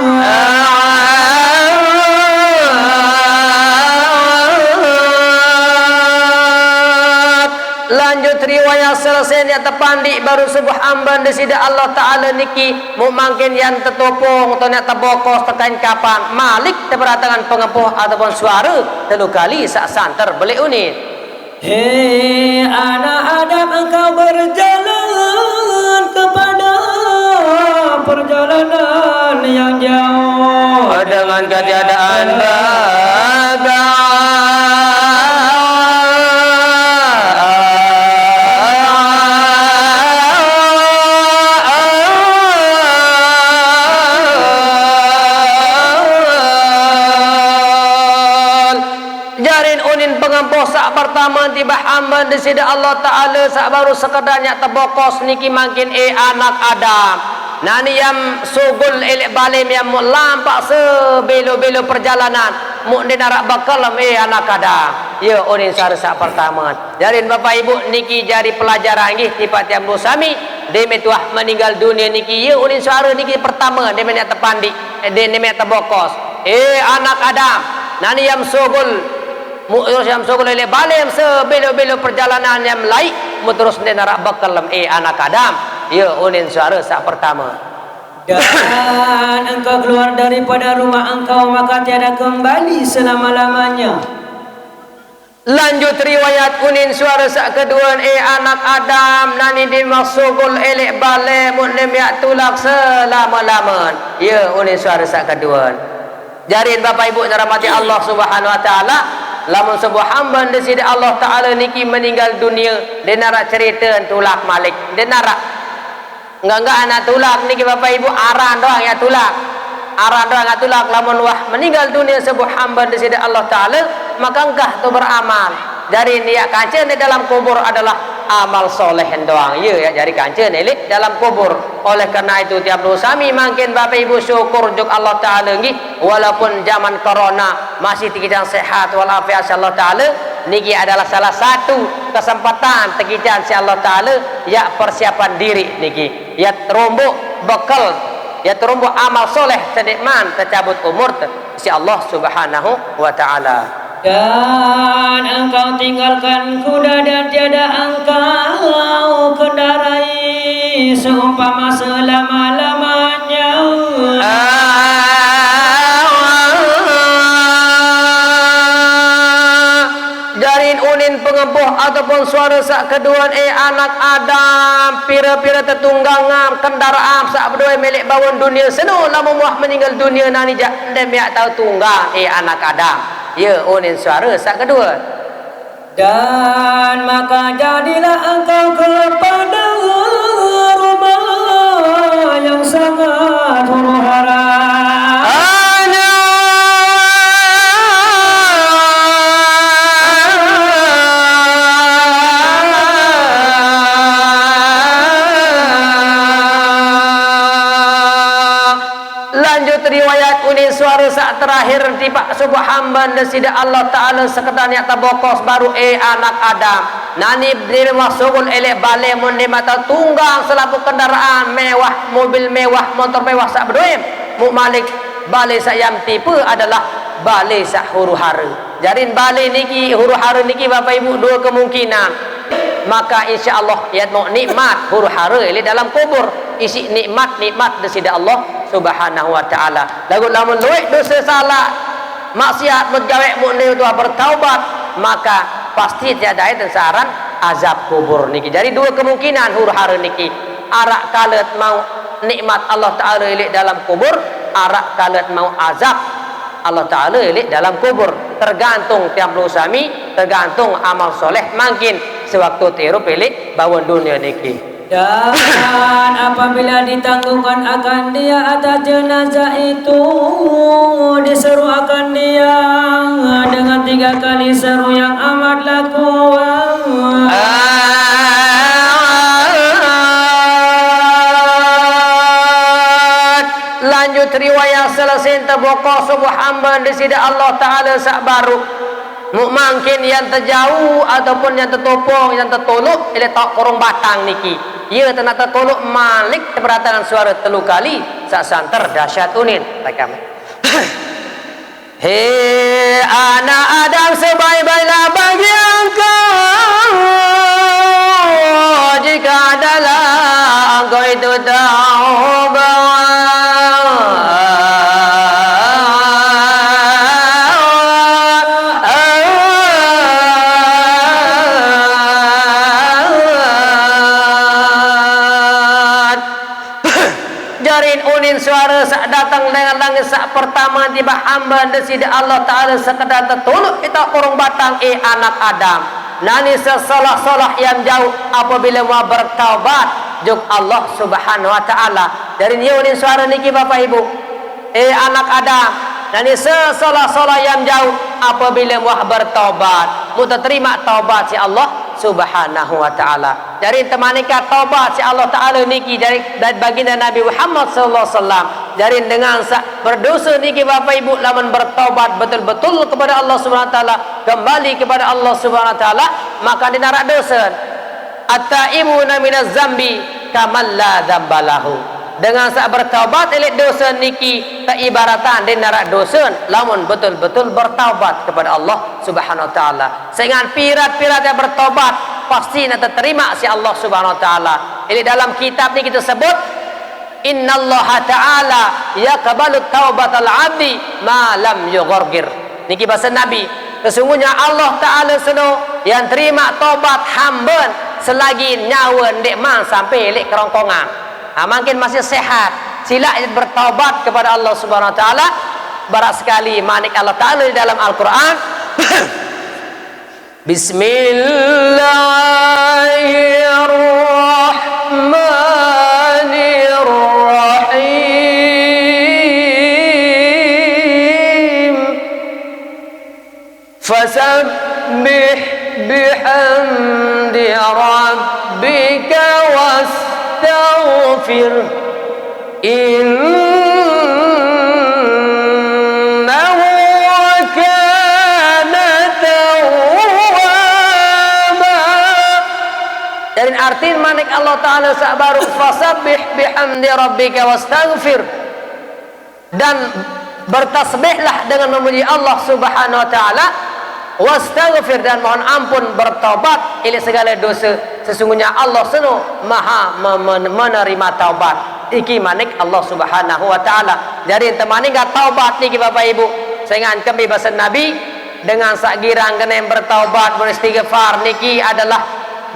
lanjut riwayat selesai dia terpandik baru sebuah hamba desida Allah Ta'ala niki mau makin yang tertopong atau nak terbokos tekan kapan malik terperatangan pengempuh ataupun suara telu kali saat santer belik unin. Hei anak Adam, engkau berjalan kepada perjalanan yang jauh dengan ketiadaan pengempuh saat pertama tiba hamba desida Allah Ta'ala saat baru sekedarnya terbokos niki makin anak Adam nani yang sugul elek balim yang lampak sebelo-belo perjalanan mukni narak bakalam anak Adam ya unin sar saat pertama jadi bapak ibu niki jari pelajaran nggih tipat yang musami demi tuah meninggal dunia niki ya unin suara niki pertama demi nak terpandi demi terbokos anak Adam nani yang sugul mu'urus yang sogol ele balem sebelo-belo perjalanan yang laik muterus ne narak bakalam anak Adam ya unin suara saat pertama dan engkau keluar daripada rumah engkau maka tiada kembali selama-lamanya. Lanjut riwayat unin suara saat kedua anak Adam nani dimaksugul elek balem mu'nem yak tulak selama-lama ya unin suara saat kedua. Jarin bapak ibu dirahmati Allah Subhanahu wa taala lamun sebuah hamba desida Allah Ta'ala niki meninggal dunia dia narak cerita tulak malik dia narak enggak anak tulak niki bapak ibu aran doang ya tulak aran doang ya tulak lamun wah meninggal dunia sebuah hamba desida Allah Ta'ala maka engkah tu beramal dari niat kaca di dalam kubur adalah amal soleh doang ya jadi kancen elit dalam kubur. Oleh karena itu tiap dosami makin Bapak Ibu syukur juk Allah Ta'ala nggih walaupun zaman corona masih tikijang sehat walafiat Allah Ta'ala niki adalah salah satu kesempatan tikijang si Allah Ta'ala ya persiapan diri niki ya terumbuk bekal ya terumbuk amal soleh sedikman tercabut umur si Allah Subhanahu wa Ta'ala. Dan engkau tinggalkan kuda dan tiada engkau kendarai seumpama selama-lamanya. Jarin unin pengebuh ataupun suara sak kedua anak Adam pira-pira tetunggangan kendaraan sak berdua milik bawon dunia senu lama muah meninggal dunia nani jak dem ya tahu tunggang anak Adam. Ya unin suara sak kedua. Dan maka jadilah engkau kepada rumah yang sangat huru-hara. Riwayat unin suara saat terakhir tiba sebuah hamba desida Allah Ta'ala sekedarnya tabokos baru anak Adam nani diri masukul elek bale mundi mata tunggang selaku kendaraan mewah mobil mewah motor mewah sak berdoim mu malik bale sayam tipe adalah bale sak huru hara jarin bale niki huru hara niki Bapak Ibu dua kemungkinan maka insyaallah ya mau nikmat huru hara elek dalam kubur isi nikmat desida Allah Subhanahu wa Ta'ala. Lagu lamun luik dosa salah maksiat bergawe mukni itu bertaubat maka pasti tiada itu saran azab kubur niki. Jadi dua kemungkinan huru hara niki. Arak kalet mau nikmat Allah Ta'ala ilik dalam kubur, arak kalet mau azab Allah Ta'ala ilik dalam kubur. Tergantung tiap sami, tergantung amal soleh makin sewaktu tiru pilih bawon dunia niki. Dan apabila ditangguhkan akan dia atas jenazah itu diseru akan dia dengan 3 kali seru yang amatlah kuat. Lanjut riwayat selesai terbokok sebuah hamba disida Allah Ta'ala sak baru mungkin yang terjauh ataupun yang tertopong yang tertolok ele tak korong batang niki ia tenak tertolok malik keberatan suara 3 kali sak santer dahsyat unin rekam. Hei anak Adam sebaik-baiklah bagi engkau jika adalah engkau itu tahu bahwa suara sak datang dengan langit sak pertama tiba hamba desida Allah Ta'ala sekedar tertolok kita kurung batang anak Adam nani sesalah-salah yang jauh apabila mau bertaubat juk Allah Subhanahu wa Ta'ala dari nyunin suara niki Bapak Ibu anak Adam nani sesalah-salah yang jauh apabila mau bertaubat mu terima taubat si Allah Subhanahu wa Ta'ala dari temanika taubat si Allah Ta'ala niki dari baginda Nabi Muhammad sallallahu alaihi wasallam dari dengan berdosa niki Bapak Ibu lamun bertaubat betul-betul kepada Allah Subhanahu wa Ta'ala kembali kepada Allah Subhanahu wa Ta'ala maka dinarak dosa at-taibuna minaz zambi kamal la dzambalahu dengan bertaubat elek dosa niki tak ibaratan dinarak dosa lamun betul-betul bertaubat kepada Allah Subhanahu wa Ta'ala sehingga pirat-pirat yang bertaubat pasti nak terima si Allah Subhanahu wa Ta'ala. Ini dalam kitab ni kita sebut innallaha ta'ala yaqbalu taubatal 'abdi ma lam yughargir. Niki bahasa Nabi, sesungguhnya Allah Ta'ala seno yang terima taubat hamba selagi nyawa ndek mang sampai lek kerongkongan. Makin masih sehat sila bertaubat kepada Allah Subhanahu wa Ta'ala. Barak sekali manik Allah Ta'ala di dalam Al-Quran. Bismillahirrahmanirrahim. Fasabbih bihamdi rabbika wastaghfir innahu kana tawwaba. Dan artiin manik Allah Ta'ala sabaru fasabbih bihamdi rabbika wastaghfir, dan bertasbihlah dengan memuji Allah Subhanahu wa taala, wastaghfir, dan mohon ampun, bertobat ila segala dosa. Sesungguhnya Allah seno maha menerima taubat. Iki manik Allah Subhanahu wa taala. Jadi temani enggak taubat niki Bapak Ibu. Saya ngan kebebasan Nabi dengan sak girang kena bertaubat, beristighfar niki adalah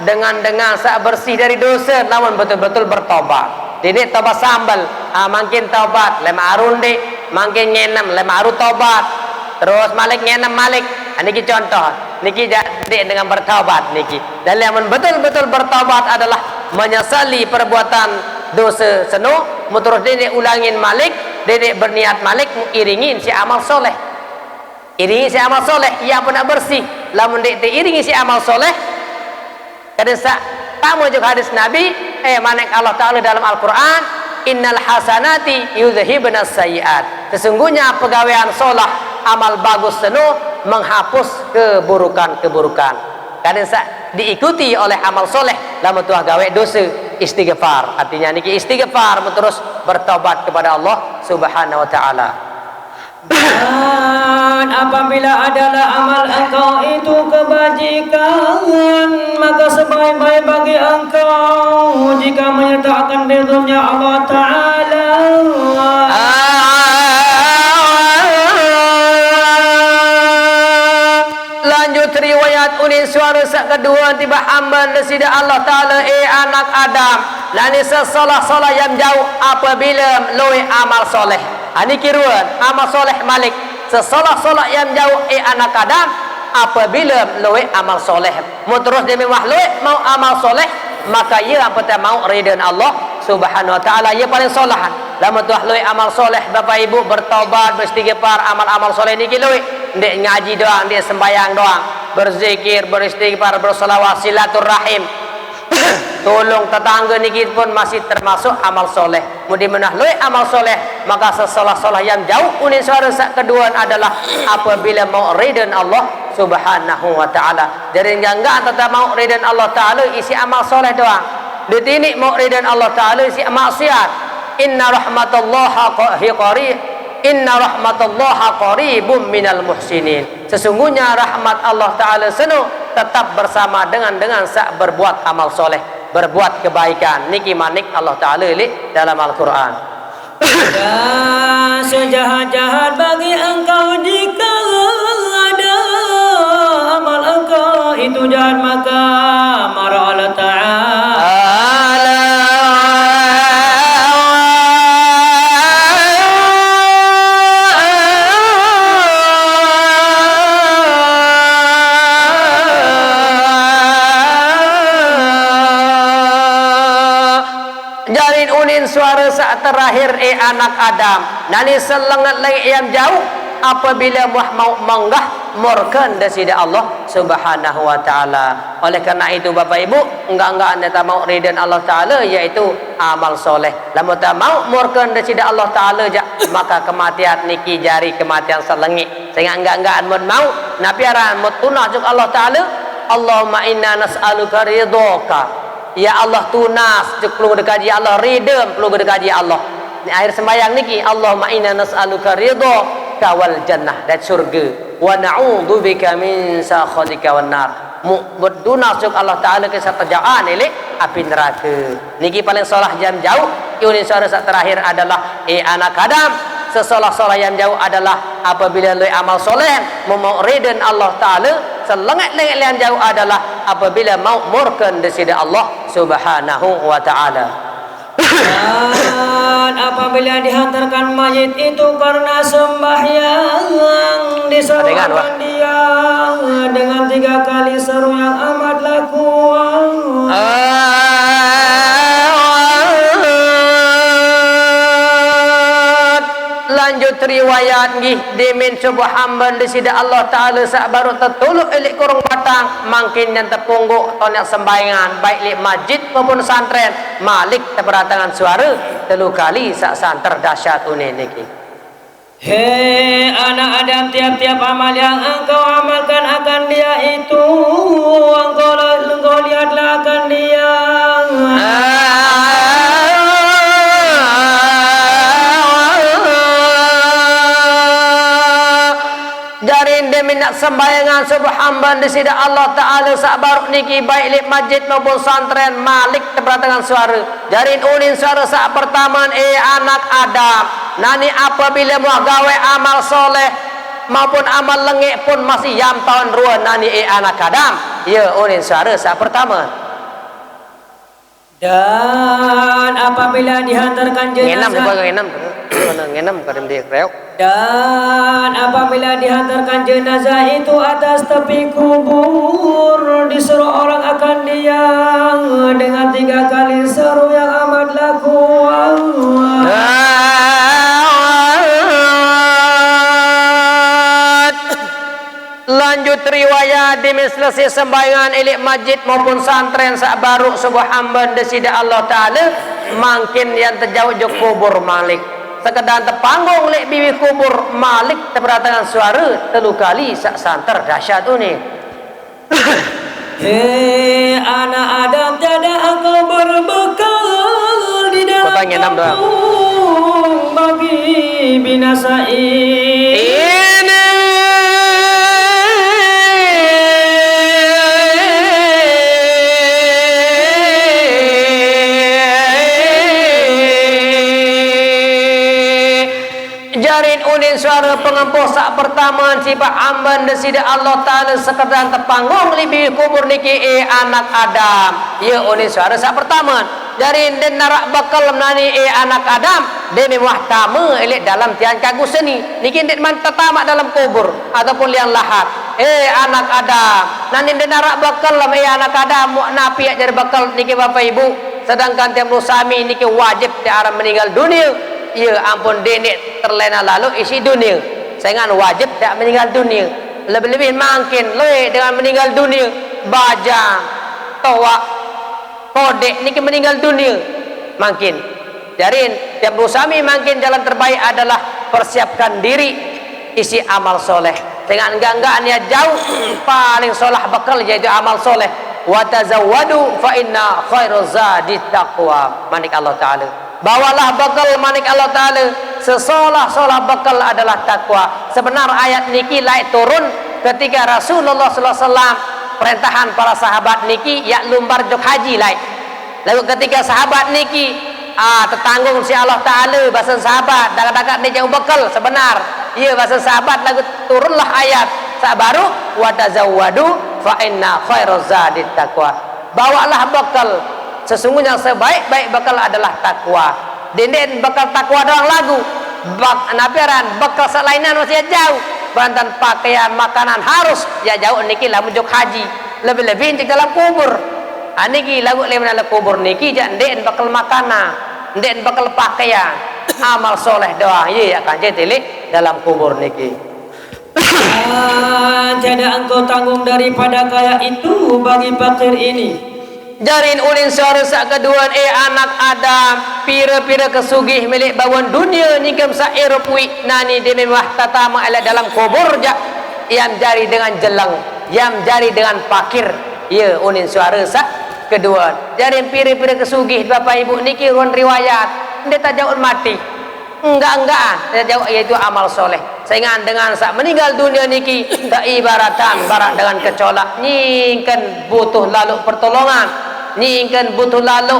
dengan sak bersih dari dosa, namun betul-betul bertobat. Dini tobat sambal, makin tobat, lema arun deh, makin ngenem, lema aru tobat, terus malik ngenem malik. Niki contoh, niki jadi dengan bertobat niki. Dan yang betul-betul bertobat adalah menyesali perbuatan dosa seno, terus dini ulangin malik, dini berniat malik, iringin si amal soleh, iringi si amal soleh, ia pun bersih. Lamun iringi si amal soleh, kadang tamu juga hadis Nabi, manik Allah Ta'ala dalam Al-Quran, innal hasanati yudhibnas sayyiat. Sesungguhnya pegawaian solah, amal bagus seno menghapus keburukan-keburukan. Kadang diikuti oleh amal soleh, lamun tuah gawe dosa, istighfar. Artinya niki istighfar, terus bertobat kepada Allah Subhanahu wa taala. Dan apabila adalah amal engkau itu kebajikan, maka sebaik-baik bagi engkau jika menyertakan ridhonya Allah Ta'ala. Lanjut riwayat unin suara kedua tiba hamba nasida Allah Ta'ala anak Adam lani sesalah-salah yang jauh apabila loe amal soleh. Ani kiruan amal soleh malik sesalah-salah yang jauh anak Adam apabila loe amal soleh. Mau terus dia memang loe mau amal soleh, maka ia apa mau ridha Allah Subhanahu wa taala, ia paling solah. Lama tuah loe amal soleh Bapak Ibu bertobat, beristighfar, amal-amal soleh niki loe ndek ngaji doang, ndek sembayang doang, berzikir, beristighfar, bersolawat, silaturahim, tolong tetangga niki pun masih termasuk amal soleh. Mudah-mudahan loe amal soleh, maka sesolah-solah yang jauh unin suara kedua adalah apabila mau ridha Allah Subhanahu wa taala. Jadi enggak tetap mau ridha Allah taala isi amal soleh doang. Ditini mau ridha Allah taala isi maksiat. Inna rahmatallahi qarib, inna rahmatallahi qaribum minal muhsinin. Sesungguhnya rahmat Allah taala seno tetap bersama dengan sak berbuat amal soleh, berbuat kebaikan. Niki manik Allah taala dalam Al-Qur'an. Dan sejahat-jahat bagi engkau jika ada amal engkau itu jahat, maka marah Allah Ta'ala. Jalin unin suara saat terakhir anak Adam nani selengat lagi yang jauh apabila mau menggah murkan dari Allah Subhanahu wa taala. Oleh karena itu Bapak Ibu, enggak anda tak mau ridha Allah taala yaitu amal soleh. Lamun tak mau murkan dari Allah taala maka kematian niki jari kematian selengit. Sehingga enggak mau nabi aran mutunah juk Allah taala, Allahumma inna nas'aluka ridhoka. Ya Allah tunas juk perlu dekaji Allah, ridha perlu dekaji Allah. Ni akhir sembahyang niki, Allahumma inna nas'aluka ridhoka wal jannah, dan surga, wa na'udzubika min sakhatika wan nar. Bertunas juk Allah taala ke satajaan ile api neraka. Niki paling salah jam jauh. Ini suara terakhir adalah anak Adam. Sesolah-solah yang jauh adalah apabila lu amal soleh mau ridha Allah taala. Selengit-lengit yang jauh adalah apabila mau murkan dari Allah Subhanahu wa taala. Dan apabila dihantarkan mayit itu karena sembahyang, disolatkan dia dengan 3 kali seru yang amatlah kuat. Lanjut lanjut riwayat gih demin sebuah hamba di sida Allah Ta'ala sak baru tertuluk elik kurung batang mangkin yang terpungguk tonek sembayangan baik li masjid maupun santren malik terperatangan suara telu kali sak santer dahsyat unik niki. Hei anak Adam, tiap-tiap amal yang engkau amalkan akan dia itu engkau lihatlah akan dia. Dari deminat sembayangan sebuah hamba di sida Allah Ta'ala sabaruk niki baik li masjid maupun santren malik terperatangan suara dari unin suara saat pertama anak Adam nani apabila mau gawe amal soleh maupun amal lengik pun masih yam tahun ruan nani anak Adam ya unin suara saat pertama. Dan apabila dihantarkan jenazah dan apabila dihantarkan jenazah itu atas tepi kubur disuruh orang akan dia dengan 3 kali seru yang amatlah kuat. Lanjut riwayat di selesai sembayangan elik masjid maupun santren sak baru sebuah hamba desida Allah Ta'ala makin yang terjauh jauh kubur malik sekedar terpanggung lek bibi kubur malik terperatangan suara telu kali sak santer dahsyat unik. Hei anak Adam, tiada engkau berbekal di dalam kampung bagi binasa ini. Jarin unin suara pengempuh sak pertama sifat amban desida Allah Ta'ala sekedar terpanggung lebih kubur niki anak Adam ya unin suara sak pertama jarin den narak bakal menani anak Adam demi wahtama elik dalam tiang kagu seni niki den man tertamak dalam kubur ataupun liang lahat anak Adam nani den narak bakal anak Adam mu napi jadi bakal niki bapak ibu sedangkan tiang rusami niki wajib tiara meninggal dunia. Ya ampun denek terlena lalu isi dunia sayangan wajib tak meninggal dunia lebih-lebih makin le dengan meninggal dunia bajang tawak kodek niki meninggal dunia makin jarin tiap bersami makin jalan terbaik adalah persiapkan diri isi amal soleh dengan enggak niat jauh paling solah bakal yaitu amal soleh wa tazawwadu fa inna khairuz zadi taqwa manik Allah Ta'ala bawalah bekal manik Allah Ta'ala sesolah-solah bekal adalah takwa. Sebenar ayat niki laik turun ketika Rasulullah sallallahu alaihi wasallam perintahan para sahabat niki yak lumbar jok haji laik. Lalu ketika sahabat niki tertanggung si Allah Ta'ala bahasa sahabat dakat-dakat ni jauh bekal sebenar iya bahasa sahabat lalu turunlah ayat sabaru wa tazawwadu fa inna khairuz zadi taqwa bawalah bekal sesungguhnya sebaik-baik bekal adalah takwa. Denden bekal takwa doang lagu. Napiaran bekal selainan masih jauh. Bantan pakaian makanan harus ya jauh niki lah mujuk haji. Lebih-lebih di dalam kubur. Niki lagu lem dalam kubur niki jak den bekal makanan, den bekal pakaian. Amal soleh doang. Iya akan jadi dalam kubur niki. Tiada engkau tanggung daripada kaya itu bagi fakir ini. Jarin ulin suara sak kedua anak Adam pira-pira kesugih milik bawaan dunia nikam sa erupwi nani demi wahtata ala dalam kubur jak yang jari dengan jelang yang jari dengan pakir ya ulin suara sak kedua jarin pira-pira kesugih bapak ibu niki ruan riwayat dia tak jauh mati enggak dia jauh yaitu amal soleh saingan dengan sak meninggal dunia niki tak ibaratan barak dengan kecolak nyingkan butuh lalu pertolongan nyingkan butuh lalu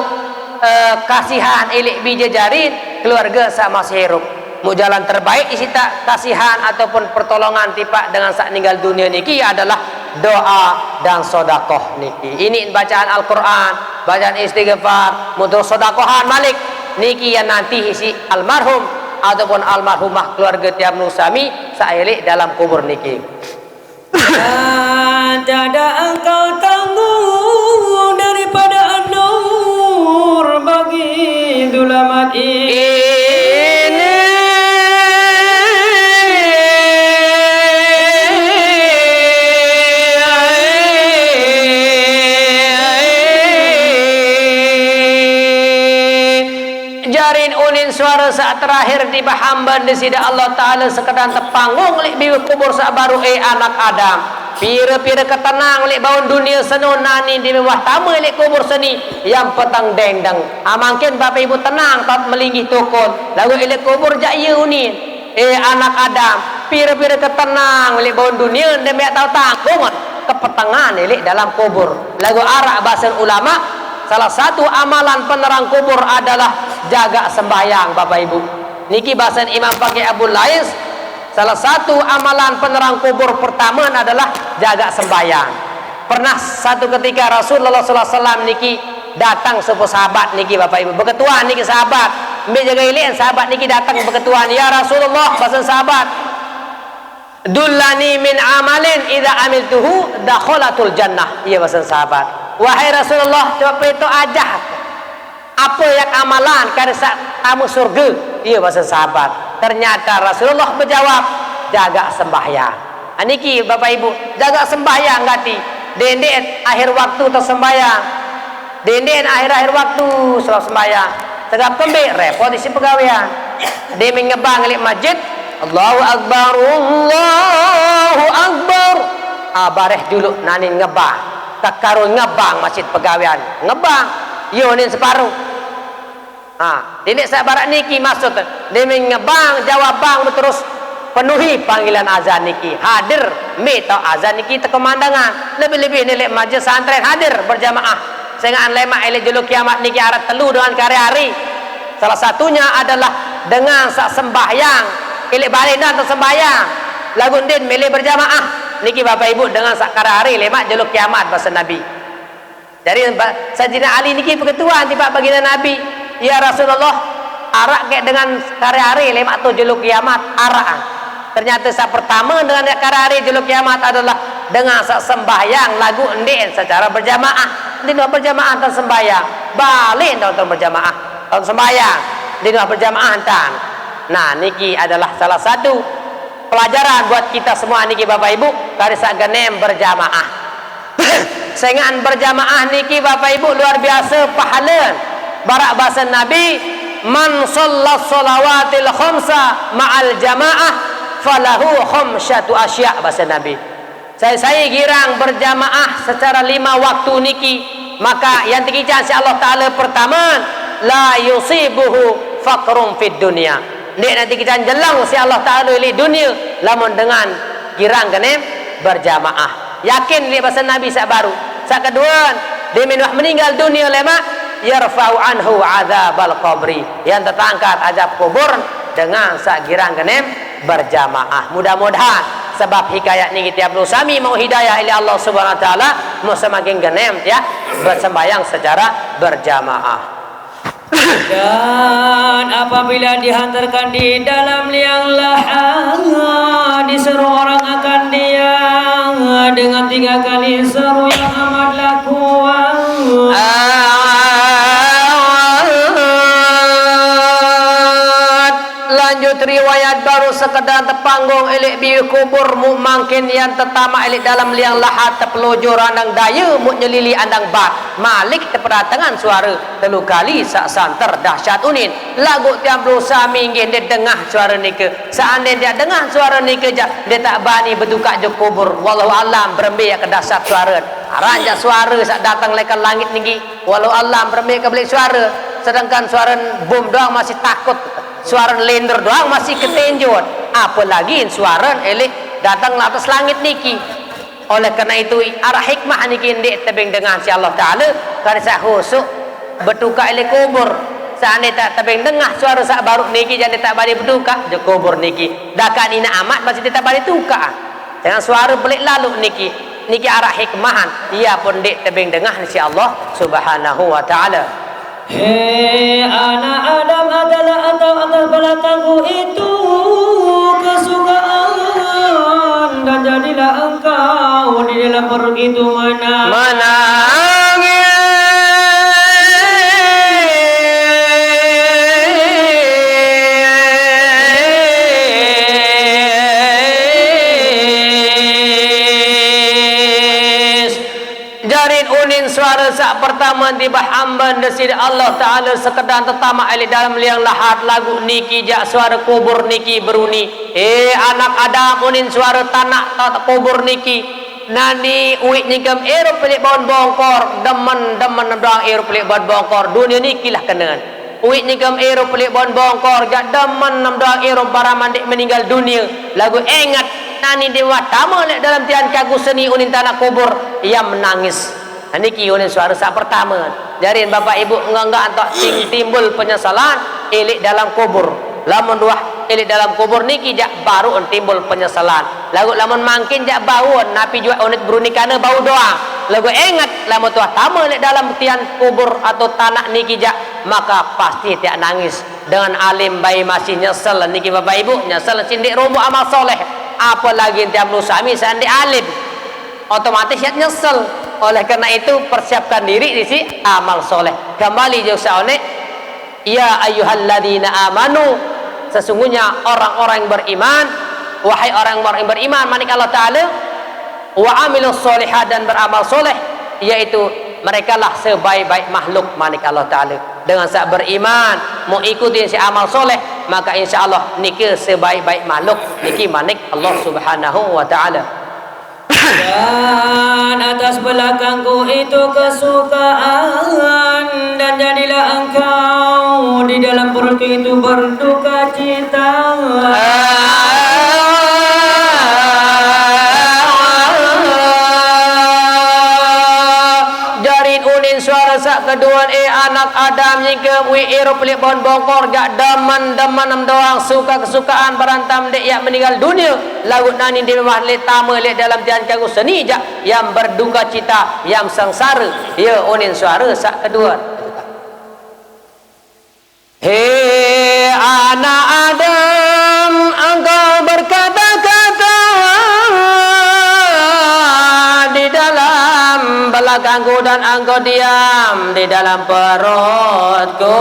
kasihan ilik bija jarin keluarga sama sehirup mu jalan terbaik isi tak kasihan ataupun pertolongan tipak dengan sak meninggal dunia niki adalah doa dan sodakoh niki ini bacaan Al-Quran bacaan istighfar mudah sodakohan malik niki yang nanti isi almarhum ataupun almarhumah keluarga tiap nusami sailik dalam kubur niki. Tiada engkau tanggung daripada an-nur bagi dulamat ini. jarin unin suara saat terakhir di hamba di sida Allah Ta'ala sekedar terpanggung lek biwi kubur saat baru anak Adam pira-pira ketenang lek baun dunia senun nani di mewah tamu lek kubur seni yang petang dendang mungkin bapak ibu tenang tak melinggih tukun lagu lek kubur jaya unin anak Adam pira-pira ketenang lek baun dunia dan biak tahu tanggung kepetangan lek dalam kubur lagu arak bahasa ulama. Salah satu amalan penerang kubur adalah jaga sembahyang Bapak Ibu. Niki bahasa Imam Faqih Abu Lais. Salah satu amalan penerang kubur pertama adalah jaga sembahyang. Pernah satu ketika Rasulullah SAW niki datang sepupu sahabat niki Bapak Ibu. Beketuan niki sahabat. Ambil jaga ilian sahabat niki datang beketuan. Ya Rasulullah bahasa sahabat. Dullani min amalin idza amiltuhu dakhalatul jannah. Iya bahasa sahabat. Wahai Rasulullah, coba itu aja apa yang amalan karena kamu surga. Iya bahasa sahabat. Ternyata Rasulullah menjawab jaga sembahyang. Aniki Bapak Ibu jaga sembahyang ngati. Denden akhir waktu tersembahyang. Denden akhir waktu salat sembahyang. Tegap kembali repot isi pegawaian. Dia mengebang di masjid. Allahu Akbar, Allahu Akbar. Bareh dulu nani ngebang. Tak karun ngebang masjid pegawaian ngebang yonin separuh ini sahabat niki maksud dia ngebang jawab bang terus penuhi panggilan azan niki hadir tau azan niki terkemandangan lebih-lebih nilai majlis santren hadir berjamaah sehingga lemak ele julu kiamat niki arat telu dengan hari-hari salah satunya adalah dengan sak sembahyang ele balina atau sembahyang lagu din milih berjamaah niki Bapak Ibu dengan sakara hari lemak jaluk kiamat bahasa Nabi. Jadi Sayyidina Ali niki ketua tiba baginda Nabi. Ya Rasulullah, arak kayak dengan hari-hari lemak tu jaluk kiamat arak. Ternyata saat pertama dengan hari-hari jaluk kiamat adalah dengan sembahyang lagu endin secara berjamaah. Di luar berjamaah dan sembahyang. Balik tahun berjamaah, tahun sembahyang di luar berjamaah tan. Nah, niki adalah salah satu pelajaran buat kita semua niki Bapak Ibu dari saganem berjamaah. Sengan berjamaah niki Bapak Ibu luar biasa pahala. Barak bahasa Nabi, man shallat shalawatil khamsa ma'al jamaah falahu khamsyatu asya bahasa Nabi. Saya girang berjamaah secara 5 waktu niki maka yang tikican si Allah Ta'ala pertama la yusibuhu faqrum fid dunya. Nek nanti kita jelang si Allah Ta'ala di dunia lamun dengan girang kenem berjamaah yakin li bahasa Nabi sak baru sak kedua dia meninggal dunia lema yarfa'u anhu adzabal qabri yang terangkat azab kubur dengan sak girang kenem berjamaah. Mudah-mudahan sebab hikayat ni kita perlu sami mau hidayah ila Allah Subhanahu wa taala mau semakin kenem ya bersembahyang secara berjamaah. Dan apabila dihantarkan di dalam liang lahat diseru orang akan dia dengan 3 kali seru yang amatlah kuat. Lanjut riwayat baru sekedar terpanggung elik biu kubur mu mangkin yang tertama elik dalam liang lahat terpelujur andang daya mu nyelili andang bat malik terperatangan suara 3 kali sak santer dahsyat unin lagu tiang berusaha minggin dia dengah suara nika seandainya dia dengah suara nika dia tak bani berduka je kubur walau alam berembi ke dahsyat suara raja suara sak datang lekan langit tinggi walau alam berembi ke belik suara sedangkan suara bom doang masih takut suara lender doang masih ketenjut apalagi suara elik datang ke atas langit niki. Oleh karena itu arah hikmah niki ndik tebing dengan si Allah Ta'ala karena saya khusuk berduka elik kubur seandainya tak tebing dengah suara sak baru niki jadi tak balik berduka je kubur niki dakan ina amat masih tak balik duka dengan suara belik lalu niki arah hikmahan ia pun ndik tebing dengah si Allah Subhanahu wa Ta'ala. Hei anak Adam adalah atau belakangku itu kesukaan dan jadilah engkau di dalam perut itu menangis. Jarin unin suara sak pertama keduan tiba hamba desida Allah Ta'ala sekedar tetama elit dalam liang lahat lagu niki jak suara kubur niki beruni anak Adam unin suara tanah tak kubur niki nani uik nyingkem ero pelik bawon bongkor demen doang ero pelik bawon bongkor dunia niki lah kenaan uik nyingkem ero pelik bawon bongkor jak demen doang ero para mandik meninggal dunia lagu ingat nani dewa tamu lek dalam tian kagu seni unin tanah kubur ia menangis. Niki unin suara sak pertama. Jarin bapak ibu enggak antok timbul penyesalan elik dalam kubur. Lamun dua elik dalam kubur niki jak baru timbul penyesalan. Lagu lamun mangkin jak bau napi juga unit berunikana bau doang. Lagu ingat lamun tuah tamu elik dalam tian kubur atau tanah niki jak maka pasti tiak nangis. Dengan alim bayi masih nyesel niki bapak ibu nyesel cindik romo amal soleh. Apalagi tiap nusami sandi alim. Otomatis ya nyesel. Oleh karena itu persiapkan diri di si amal soleh. Kembali jauh saone, ya ayyuhalladzina amanu, sesungguhnya orang-orang yang beriman, wahai orang-orang yang beriman, manik Allah Ta'ala, wa amilus solihah dan beramal soleh, yaitu mereka lah sebaik-baik makhluk manik Allah Ta'ala. Dengan saat beriman, mau ikuti si amal soleh, maka insya Allah niki sebaik-baik makhluk, niki manik Allah Subhanahu wa Ta'ala. Dan atas belakangku itu kesukaan, dan jadilah engkau di dalam perutku itu berduka cita. Jarin unin suara sak kedua anak Adam nyingkem wi iro pelik pohon bongkor gak demen doang suka kesukaan berantam dek yang meninggal dunia lagu nani di rumah le tamu le dalam tian kagu seni jak yang berduka cita yang sengsara ya unin suara sak kedua. Hei anak Adam engkau berkata-kata di dalam belakangku dan engkau diam di dalam perutku.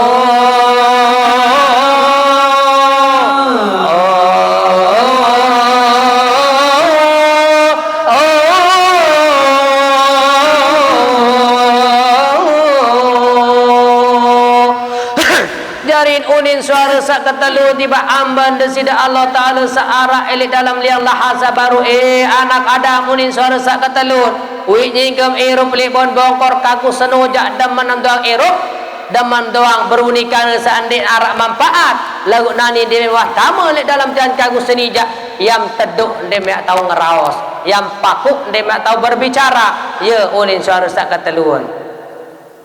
Jarin unin suara sak ketelu tiba amban desida Allah Ta'ala searah elit dalam liang lahasa baru anak Adam unin suara sak ketelu wi nyingkem ero pelik bon bongkor kaku senojak demen doang ero demen doang berunikan seandainya arak manfaat lagu nani demewah tamu elit dalam tian kagu senijak yang teduk demek tahu ngeraos yang pakuk demek tahu berbicara ya unin suara sak keteluan.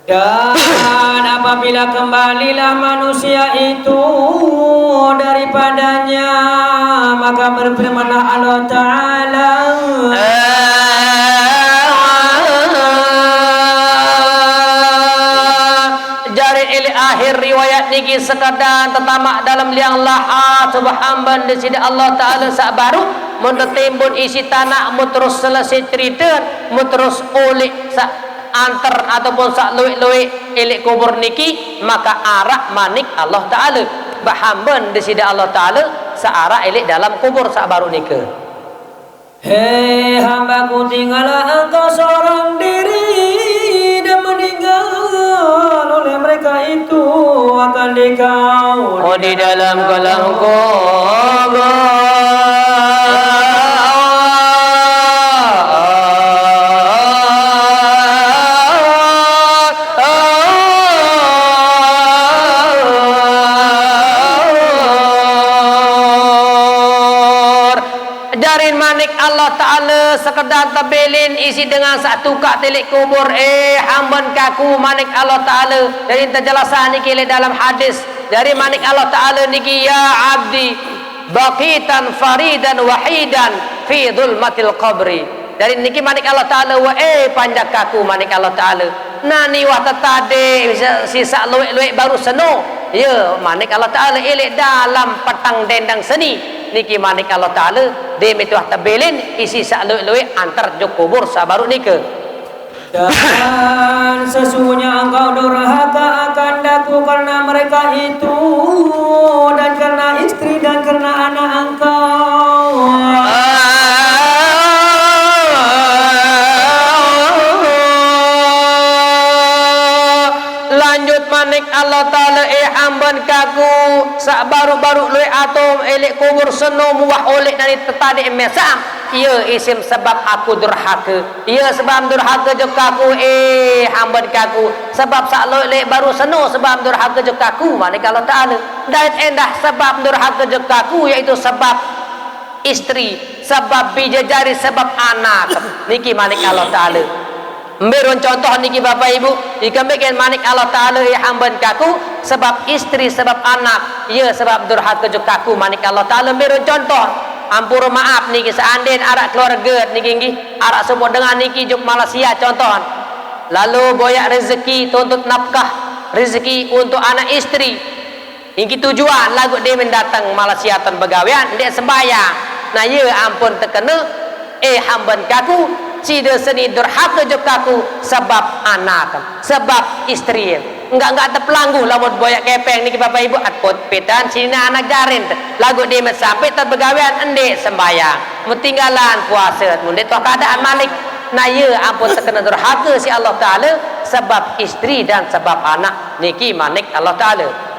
Dan apabila kembalilah manusia itu daripadanya, maka berfirmanlah Allah Ta'ala, jari ili akhir riwayat niki sekadar tetamak dalam liang lahat subhanallah desida Allah Ta'ala sak baru mentetimbun isi tanah mu terus selesai cerita mu terus ulik sak antar ataupun sak luik-luik elik kubur niki maka arak manik Allah Ta'ala bahamban desida Allah Ta'ala searah elik dalam kubur sak baru nika. hei hambaku tinggallah engkau seorang diri dan meninggal oleh mereka itu akan dikau di dalam kolam kubur. Jarin manik Allah Ta'ala sekedar tabelin isi dengan satu kak telik kubur hamban kaku manik Allah Ta'ala dari terjelasan niki dalam hadis dari manik Allah Ta'ala niki ya abdi baqitan faridan wahidan fi dhulmatil qabri dari niki manik Allah Ta'ala wa panjak kaku manik Allah Ta'ala nani wah tetade sisa luik-luik baru seno ya manik Allah Ta'ala ilik dalam petang dendang seni niki manik Allah Ta'ala dem itu tabelin isi sak-luik antar juk kubur sabaru nika. Dan sesungguhnya engkau durhaka akan daku karena mereka itu dan karena istri dan karena anak engkau. hamban kaku sak baru-baru lui atom elek kubur seno muah oleh dari tetadi mesam ia isim sebab aku durhaka ia sebab durhaka je kaku hamban kaku sebab sak lui lek baru seno sebab durhaka je kaku mana Allah Taala dan endah sebab durhaka je kaku iaitu sebab isteri sebab bijajari sebab anak niki manik Allah Taala Mbirun contoh niki Bapak Ibu dikembalikan manik Allah Ta'ala ya hamban kaku sebab istri sebab anak ya sebab durhaka je kaku manik Allah Ta'ala mbirun contoh ampura maaf niki seandainya arak keluarga niki arak sebut dengan niki juk Malaysia contoh lalu boyak rezeki tuntut nafkah rezeki untuk anak istri niki tujuan lagu dia mendatang Malaysia tan begawian dia sembahyang nah ya ampun terkena hamban kaku cida seni durhaka je kaku sebab anak sebab istri enggak terpelanggu lamun boyak kepeng niki Bapak Ibu atpot petan sina anak jarin lagu dia sampai tak begawian endek sembayang mutinggalan puasa mundet tu keadaan malik nah ya ampun terkena durhaka si Allah Taala sebab istri dan sebab anak niki manik Allah Taala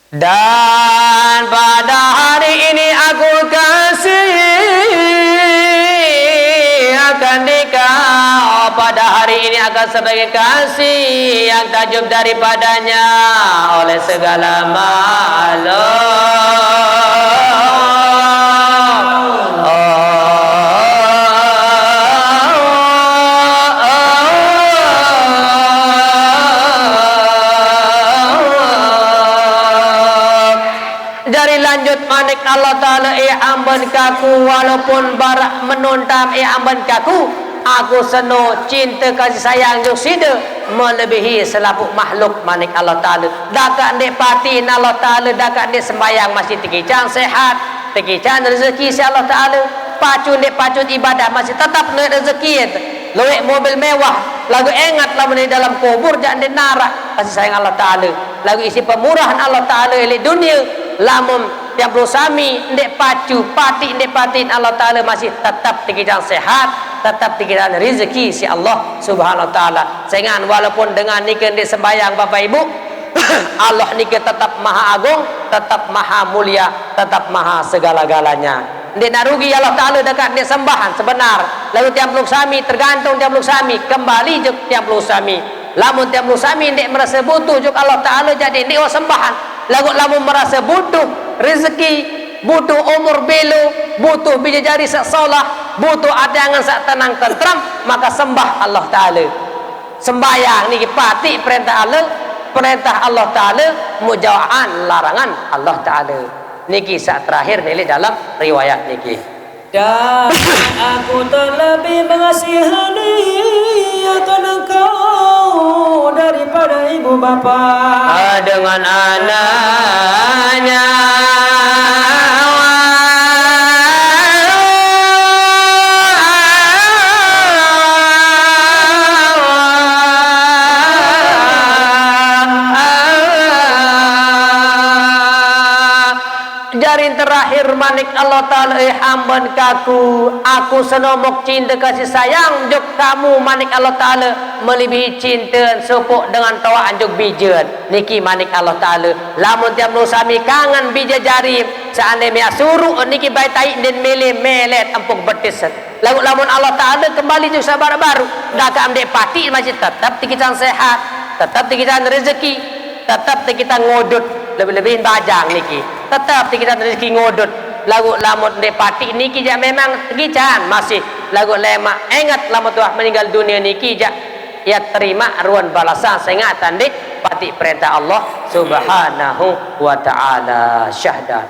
dan pada hari ini aku kasih akan dikau pada hari ini akan sebagai kasih yang tajub daripadanya oleh segala makhluk lanjut manik Allah Ta'ala amban kaku walaupun barak menontam amban kaku aku seno cinta kasih sayang juk sida melebihi selapuk makhluk manik Allah Ta'ala dakak ndek pati Allah Ta'ala dakak ndek sembayang masih tekicang sehat tekicang rezeki si Allah Ta'ala pacun ndek pacun ibadah masih tetap ndek rezeki loek mobil mewah lagu ingat lah di dalam kubur jangan dinarak kasih sayang Allah Ta'ala lagu isi pemurahan Allah Ta'ala di dunia lamun yang bersami ndek pacu pati ndek patin Allah Ta'ala masih tetap dikijang sehat tetap dikijang rezeki si Allah Subhanahu Wa Ta'ala sehingga walaupun dengan nikah ndek sembayang Bapak Ibu Allah nikah tetap maha agung tetap maha mulia tetap maha segala-galanya ndek narugi Allah Ta'ala dekat ndek sembahan sebenar lalu tiap peluk sami tergantung tiap peluk sami kembali juk tiap peluk sami lamun tiap peluk sami ndek merasa butuh juk Allah Ta'ala jadi ndek sembahan lagu lamun merasa butuh rezeki butuh umur belu butuh bijajari sak solah butuh adangan sak tenang tentram maka sembah Allah Ta'ala sembayang niki pati perintah Allah Ta'ala mujauhan larangan Allah Ta'ala niki sak terakhir nilai dalam riwayat niki dan aku terlebih mengasihani akan engkau daripada ibu bapa dengan anaknya jarin terakhir manik Allah Ta'ala hamban kaku aku senomok cinta kasih sayang juk kamu manik Allah Ta'ala melebihi cinta sepuk dengan tawaan juk bijan niki manik Allah Ta'ala lamun tiap nusami kangen bija jari seandainya suruh niki bayi taik dan melet empuk betis lagu lamun Allah Ta'ala kembali juk sabar baru dah amdek pati masih tetap tikitan sehat tetap tikitan rezeki tetap tikitan ngodut lebih-lebihin bajang niki tetap kita rezeki ngodut lagu lamut de pati niki ja memang gican masih lagu lemak ingat lamut tuah meninggal dunia niki ja ya terima ruan balasan sehingga tandik pati perintah Allah Subhanahu wa Ta'ala syahdat